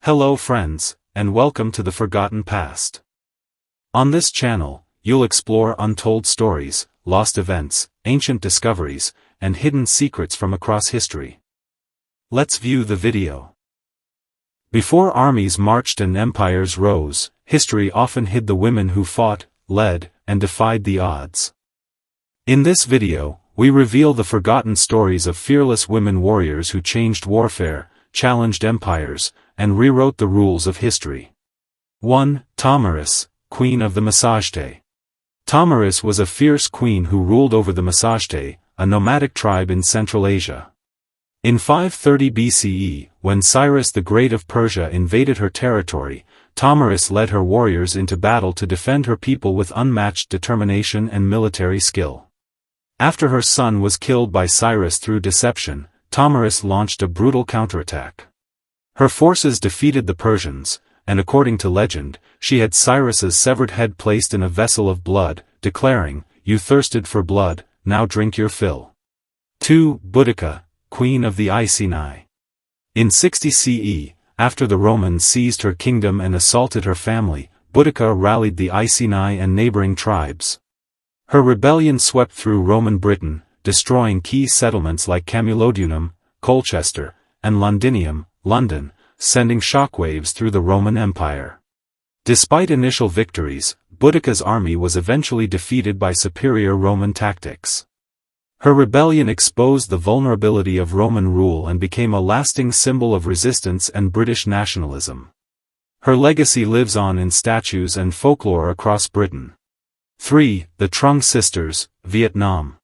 Hello friends, and welcome to the Forgotten Past. On this channel, you'll explore untold stories, lost events, ancient discoveries, and hidden secrets from across history. Let's view the video. Before armies marched and empires rose, history often hid the women who fought, led, and defied the odds. In this video, we reveal the forgotten stories of fearless women warriors who changed warfare, challenged empires, and rewrote the rules of history. 1. Tomyris, Queen of the Massagetæ. Tomyris was a fierce queen who ruled over the Massagetæ, a nomadic tribe in Central Asia. In 530 BCE, when Cyrus the Great of Persia invaded her territory, Tomyris led her warriors into battle to defend her people with unmatched determination and military skill. After her son was killed by Cyrus through deception, Tomyris launched a brutal counterattack. Her forces defeated the Persians, and according to legend, she had Cyrus's severed head placed in a vessel of blood, declaring, "You thirsted for blood, now drink your fill." 2. Boudica, Queen of the Iceni. In 60 CE, after the Romans seized her kingdom and assaulted her family, Boudica rallied the Iceni and neighboring tribes. Her rebellion swept through Roman Britain, destroying key settlements like Camulodunum, Colchester, and Londinium, London, sending shockwaves through the Roman Empire. Despite initial victories, Boudica's army was eventually defeated by superior Roman tactics. Her rebellion exposed the vulnerability of Roman rule and became a lasting symbol of resistance and British nationalism. Her legacy lives on in statues and folklore across Britain. 3. The Trung sisters, Vietnam.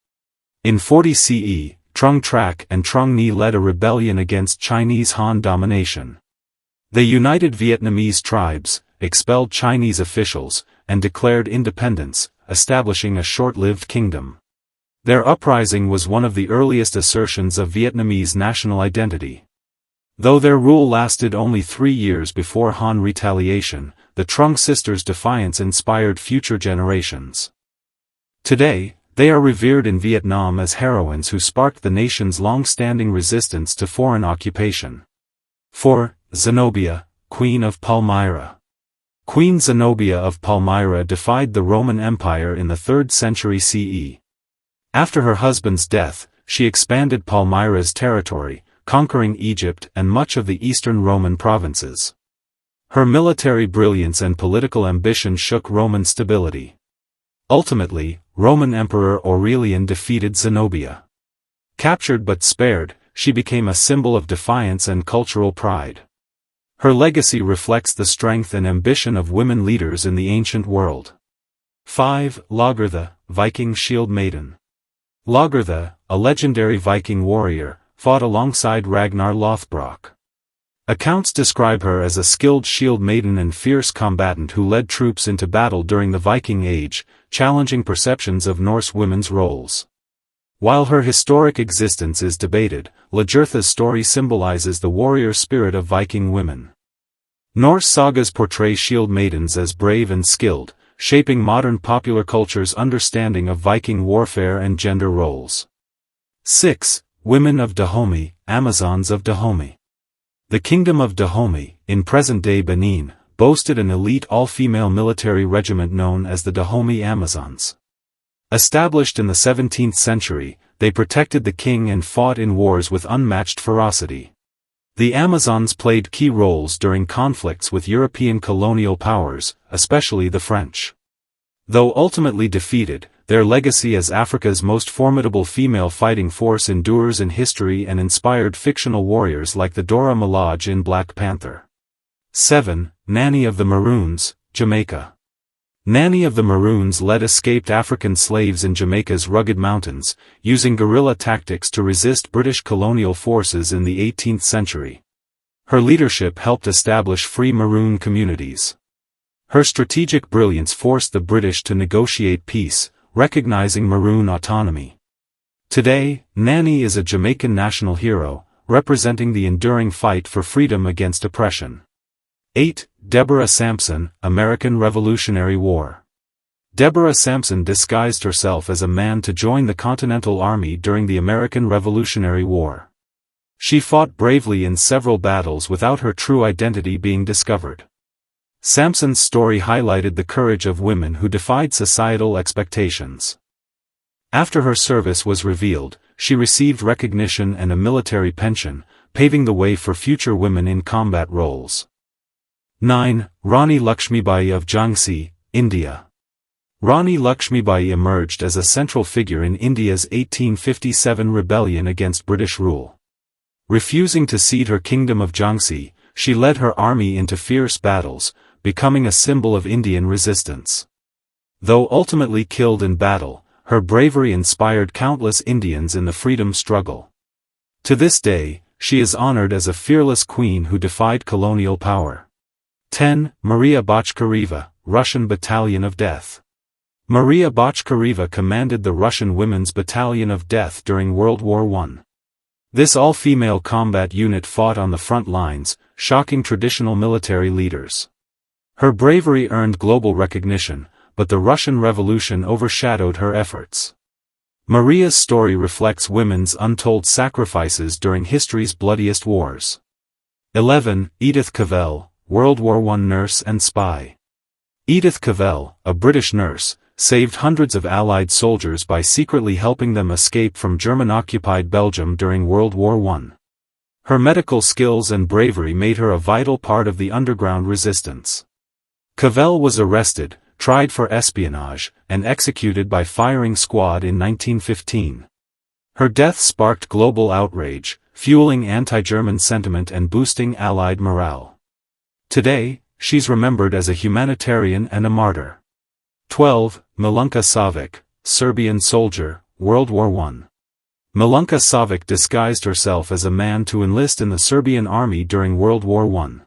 In 40 CE, Trung and Trung led a rebellion against Chinese Han domination. They united Vietnamese tribes, expelled Chinese officials, and declared independence, establishing a short-lived kingdom. Their uprising was one of the earliest assertions of Vietnamese national identity. Though their rule lasted only 3 years before Han retaliation, the Trung sisters' defiance inspired future generations. Today, they are revered in Vietnam as heroines who sparked the nation's long-standing resistance to foreign occupation. 4. Zenobia, Queen of Palmyra. Queen Zenobia of Palmyra defied the Roman Empire in the 3rd century CE. After her husband's death, she expanded Palmyra's territory, conquering Egypt and much of the eastern Roman provinces. Her military brilliance and political ambition shook Roman stability. Ultimately, Roman Emperor Aurelian defeated Zenobia. Captured but spared, she became a symbol of defiance and cultural pride. Her legacy reflects the strength and ambition of women leaders in the ancient world. 5. Lagertha, Viking shield maiden. Lagertha, a legendary Viking warrior, fought alongside Ragnar Lothbrok. Accounts describe her as a skilled shield maiden and fierce combatant who led troops into battle during the Viking Age, challenging perceptions of Norse women's roles. While her historic existence is debated, Lagertha's story symbolizes the warrior spirit of Viking women. Norse sagas portray shield maidens as brave and skilled, shaping modern popular culture's understanding of Viking warfare and gender roles. 6. Women of Dahomey, Amazons of Dahomey. The Kingdom of Dahomey, in present-day Benin, boasted an elite all-female military regiment known as the Dahomey Amazons. Established in the 17th century, they protected the king and fought in wars with unmatched ferocity. The Amazons played key roles during conflicts with European colonial powers, especially the French. Though ultimately defeated, their legacy as Africa's most formidable female fighting force endures in history and inspired fictional warriors like the Dora Milaje in Black Panther. 7. Nanny of the Maroons, Jamaica. Nanny of the Maroons led escaped African slaves in Jamaica's rugged mountains, using guerrilla tactics to resist British colonial forces in the 18th century. Her leadership helped establish free Maroon communities. Her strategic brilliance forced the British to negotiate peace, recognizing Maroon autonomy. Today, Nanny is a Jamaican national hero, representing the enduring fight for freedom against oppression. 8. Deborah Sampson, American Revolutionary War. Deborah Sampson disguised herself as a man to join the Continental Army during the American Revolutionary War. She fought bravely in several battles without her true identity being discovered. Samson's story highlighted the courage of women who defied societal expectations. After her service was revealed, she received recognition and a military pension, paving the way for future women in combat roles. 9. Rani Lakshmibai of Jhansi, India. Rani Lakshmibai emerged as a central figure in India's 1857 rebellion against British rule. Refusing to cede her kingdom of Jhansi, she led her army into fierce battles, becoming a symbol of Indian resistance. Though ultimately killed in battle, her bravery inspired countless Indians in the freedom struggle. To this day, she is honored as a fearless queen who defied colonial power. 10. Maria Botchkareva, Russian Battalion of Death. Maria Botchkareva commanded the Russian Women's Battalion of Death during World War I. This all-female combat unit fought on the front lines, shocking traditional military leaders. Her bravery earned global recognition, but the Russian Revolution overshadowed her efforts. Maria's story reflects women's untold sacrifices during history's bloodiest wars. 11. Edith Cavell, World War I nurse and spy. Edith Cavell, a British nurse, saved hundreds of Allied soldiers by secretly helping them escape from German-occupied Belgium during World War I. Her medical skills and bravery made her a vital part of the underground resistance. Cavell was arrested, tried for espionage, and executed by firing squad in 1915. Her death sparked global outrage, fueling anti-German sentiment and boosting Allied morale. Today, she's remembered as a humanitarian and a martyr. 12. Milunka Savic, Serbian soldier, World War I. Milunka Savic disguised herself as a man to enlist in the Serbian army during World War I.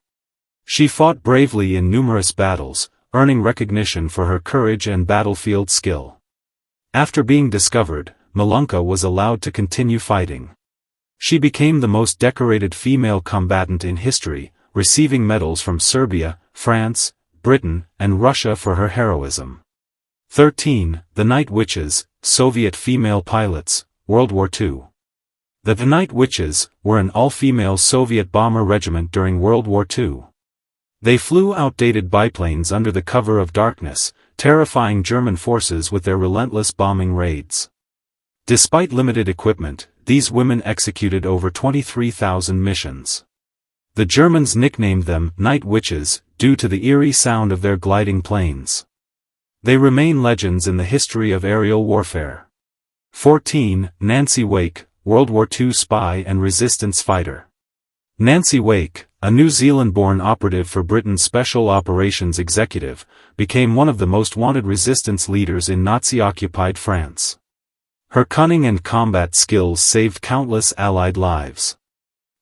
She fought bravely in numerous battles, earning recognition for her courage and battlefield skill. After being discovered, Milunka was allowed to continue fighting. She became the most decorated female combatant in history, receiving medals from Serbia, France, Britain, and Russia for her heroism. 13. The Night Witches, Soviet female pilots, World War II. The Night Witches were an all-female Soviet bomber regiment during World War II. They flew outdated biplanes under the cover of darkness, terrifying German forces with their relentless bombing raids. Despite limited equipment, these women executed over 23,000 missions. The Germans nicknamed them Night Witches due to the eerie sound of their gliding planes. They remain legends in the history of aerial warfare. 14. Nancy Wake, World War II spy and resistance fighter. Nancy Wake, a New Zealand-born operative for Britain's Special Operations Executive, became one of the most wanted resistance leaders in Nazi-occupied France. Her cunning and combat skills saved countless Allied lives.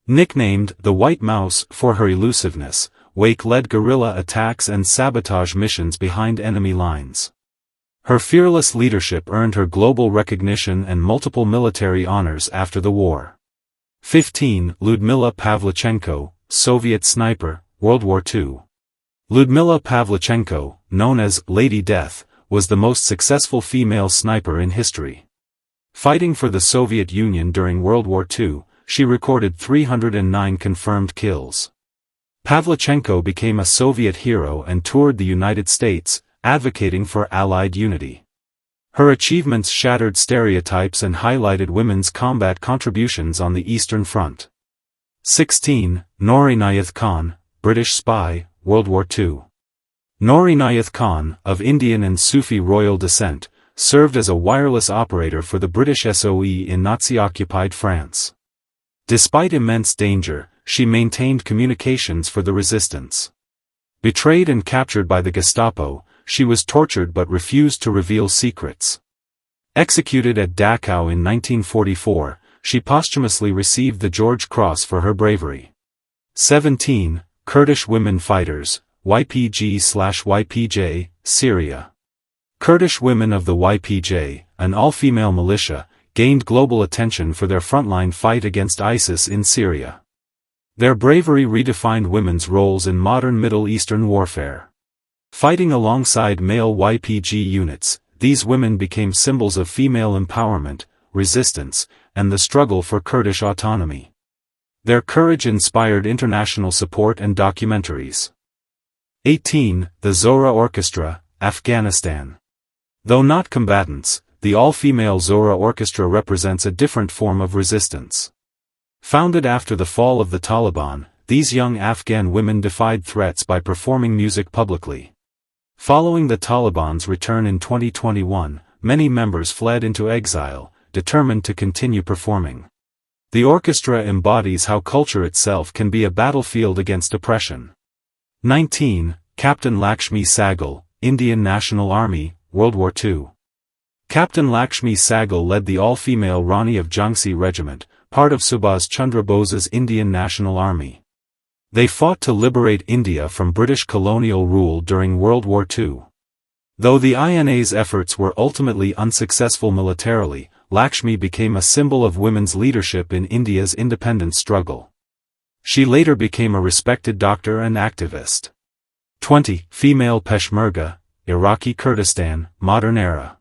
Nicknamed the White Mouse for her elusiveness, Wake led guerrilla attacks and sabotage missions behind enemy lines. Her fearless leadership earned her global recognition and multiple military honors after the war. 15. Lyudmila Pavlichenko, Soviet sniper, World War II. Lyudmila Pavlichenko, known as Lady Death, was the most successful female sniper in history. Fighting for the Soviet Union during World War II, she recorded 309 confirmed kills. Pavlichenko became a Soviet hero and toured the United States, advocating for Allied unity. Her achievements shattered stereotypes and highlighted women's combat contributions on the Eastern Front. 16. Noor Inayat Khan, British spy, World War II. Noor Inayat Khan, of Indian and Sufi royal descent, served as a wireless operator for the British SOE in Nazi-occupied France. Despite immense danger, she maintained communications for the resistance. Betrayed and captured by the Gestapo, she was tortured but refused to reveal secrets. Executed at Dachau in 1944, she posthumously received the George Cross for her bravery. 17. Kurdish women fighters, YPG/YPJ, Syria. Kurdish women of the YPJ, an all-female militia, gained global attention for their frontline fight against ISIS in Syria. Their bravery redefined women's roles in modern Middle Eastern warfare. Fighting alongside male YPG units, these women became symbols of female empowerment, resistance, and the struggle for Kurdish autonomy. Their courage inspired international support and documentaries. 18. The Zohra Orchestra, Afghanistan. Though not combatants, the all-female Zohra Orchestra represents a different form of resistance. Founded after the fall of the Taliban, these young Afghan women defied threats by performing music publicly. Following the Taliban's return in 2021, many members fled into exile, determined to continue performing. The orchestra embodies how culture itself can be a battlefield against oppression. 19. Captain Lakshmi Sahgal, Indian National Army, World War II. Captain Lakshmi Sahgal led the all-female Rani of Jhansi Regiment, part of Subhas Chandra Bose's Indian National Army. They fought to liberate India from British colonial rule during World War II. Though the INA's efforts were ultimately unsuccessful militarily, Lakshmi became a symbol of women's leadership in India's independence struggle. She later became a respected doctor and activist. 20. Female Peshmerga, Iraqi Kurdistan, Modern Era.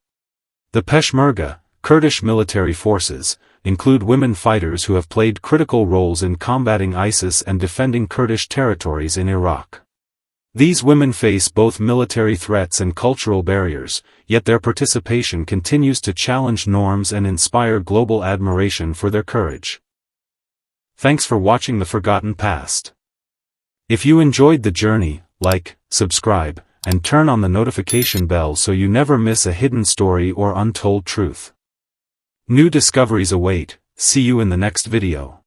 The Peshmerga, Kurdish military forces, include women fighters who have played critical roles in combating ISIS and defending Kurdish territories in Iraq. These women face both military threats and cultural barriers, yet their participation continues to challenge norms and inspire global admiration for their courage. Thanks for watching The Forgotten Past. If you enjoyed the journey, like, subscribe, and turn on the notification bell so you never miss a hidden story or untold truth. New discoveries await. See you in the next video.